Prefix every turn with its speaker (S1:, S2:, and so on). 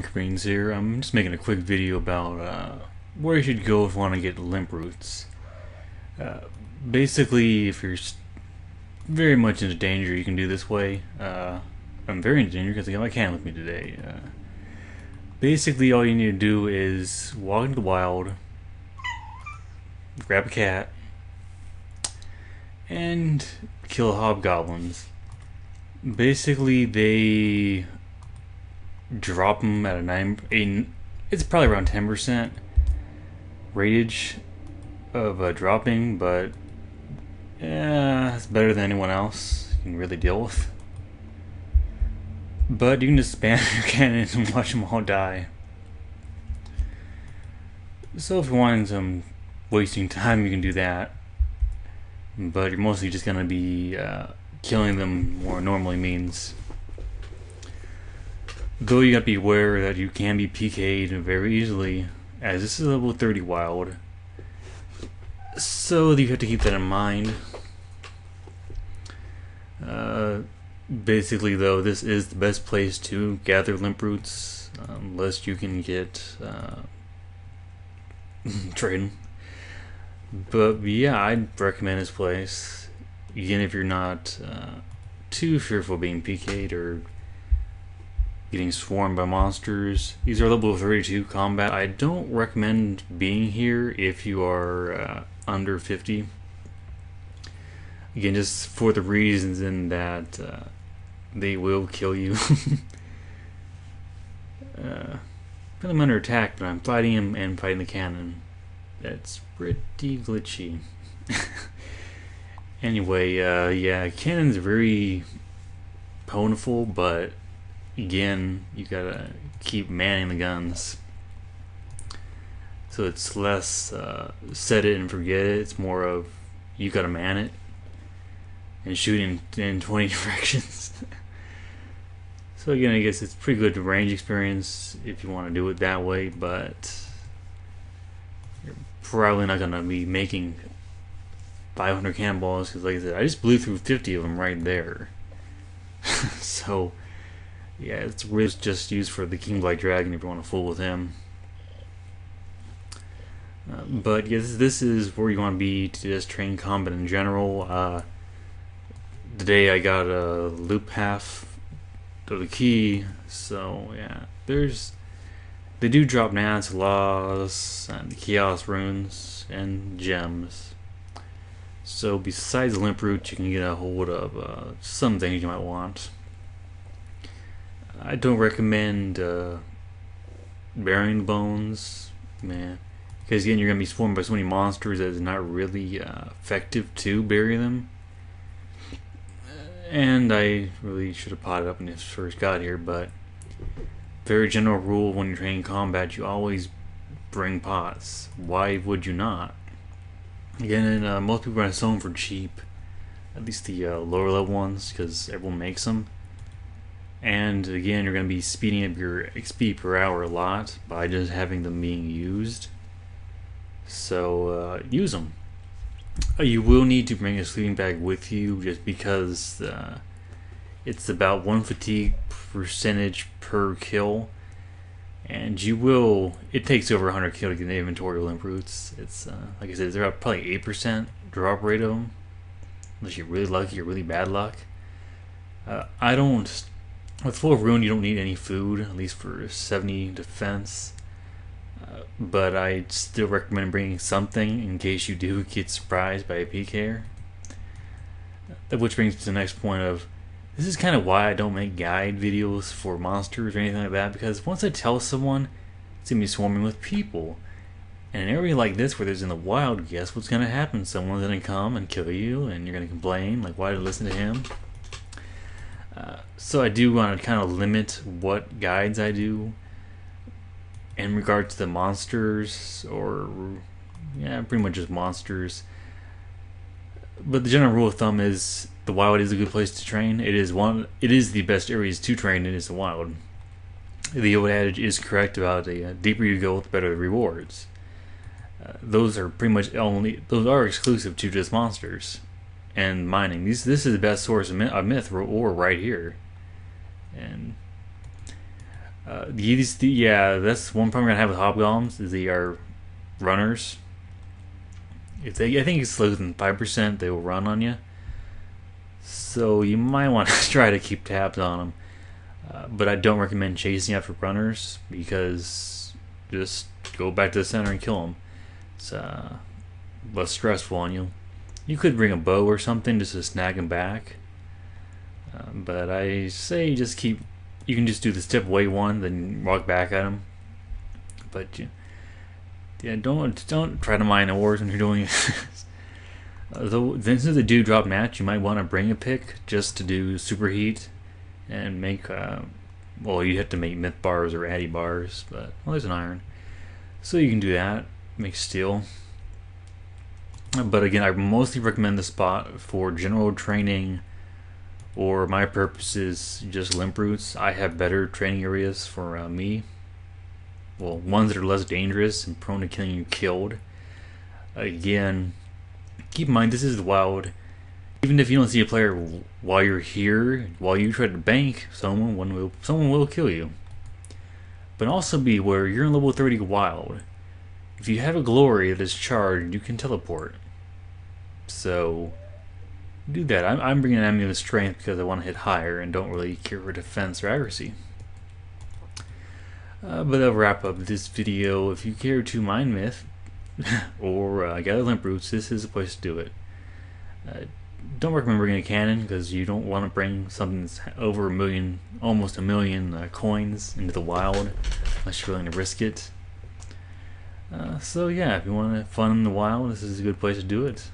S1: Greens here. I'm just making a quick video about where you should go if you want to get limproots. Uh, Basically, if you're very much into danger, you can do this way. I'm very into danger because I got my can with me today. Basically, all you need to do is walk into the wild, grab a cat, and kill hobgoblins. Basically, they drop them at it's probably around 10% ratage of dropping, but yeah, it's better than anyone else you can really deal with. But you can just spam your cannons and watch them all die. So if you're wanting some wasting time, you can do that. But you're mostly just going to be killing them more normally means. Though you got to be aware that you can be PK'd very easily, as this is level 30 wild. So you have to keep that in mind. Basically, though, this is the best place to gather limproots, unless you can get trading. But yeah, I'd recommend this place. Again, if you're not too fearful of being PK'd or getting swarmed by monsters. These are level 32 combat. I don't recommend being here if you are under 50. Again, just for the reasons in that they will kill you. I'm under attack, but I'm fighting him and fighting the cannon. That's pretty glitchy. Anyway, yeah, cannon's very powerful, but again, you gotta keep manning the guns. So it's less set it and forget it. It's more of you gotta man it and shoot in 20 directions. So again, I guess it's pretty good range experience if you want to do it that way, but you're probably not gonna be making 500 cannonballs because, like I said, I just blew through 50 of them right there. So yeah, it's really just used for the King Black Dragon if you want to fool with him. But yes, this is where you want to be to just train combat in general. Today I got a loop half of the key, so yeah, they do drop Nats, Laws, and Chaos Runes, and Gems. So besides Limproot, you can get a hold of some things you might want. I don't recommend burying the bones, man, because again, you're going to be swarmed by so many monsters that it's not really effective to bury them. And I really should have potted up when I first got here, but very general rule when you're training combat, you always bring pots. Why would you not? Again, most people are going to sell them for cheap, at least the lower level ones, because everyone makes them. And again, you're going to be speeding up your XP per hour a lot by just having them being used. So use them. You will need to bring a sleeping bag with you just because it's about 1 fatigue percentage per kill. And it takes over 100 kill to get an inventory of limproots. It's, like I said, they're about probably 8% drop rate of them. Unless you're really lucky or really bad luck. With full rune, you don't need any food, at least for 70 defense. But I still recommend bringing something in case you do get surprised by a pker. Which brings me to the next point of, this is kind of why I don't make guide videos for monsters or anything like that, because once I tell someone, it's going to be swarming with people. And in an area like this where there's in the wild, guess what's going to happen? Someone's going to come and kill you, and you're going to complain, like, why did I listen to him? So I do want to kind of limit what guides I do in regard to the monsters, or yeah, pretty much just monsters. But the general rule of thumb is the wild is a good place to train. It is the best areas to train in is the wild. The old adage is correct about the deeper you go, the better the rewards. Those are exclusive to just monsters and mining. This is the best source of myth ore right here. And Yeah, that's one problem we're gonna have with hobgoblins is they are runners. If they, I think it's less than 5%, they will run on you. So you might want to try to keep tabs on them. But I don't recommend chasing after runners because just go back to the center and kill them. It's less stressful on you. You could bring a bow or something just to snag them back. But I say just keep. You can just do the step away one, then walk back at them. But yeah, don't try to mine ores when you're doing it. Since they do drop match, you might want to bring a pick just to do superheat and make. Well, you have to make myth bars or addy bars, but well, there's an iron, so you can do that. Make steel. But again, I mostly recommend the spot for general training, or my purposes, just limproots. I have better training areas for me. Well, ones that are less dangerous and prone to killing you killed. Again, keep in mind this is the wild. Even if you don't see a player while you're here, while you try to bank, someone will kill you. But also be aware you're in level 30 wild. If you have a glory that is charged, you can teleport. So do that. I'm bringing an enemy with strength because I want to hit higher and don't really care for defense or accuracy. But that'll wrap up this video. If you care to mine myth or gather limproots, this is the place to do it. Don't recommend bringing a cannon because you don't want to bring something that's over a million, almost a million coins into the wild unless you're willing to risk it. So yeah, if you want to have fun in the wild, this is a good place to do it.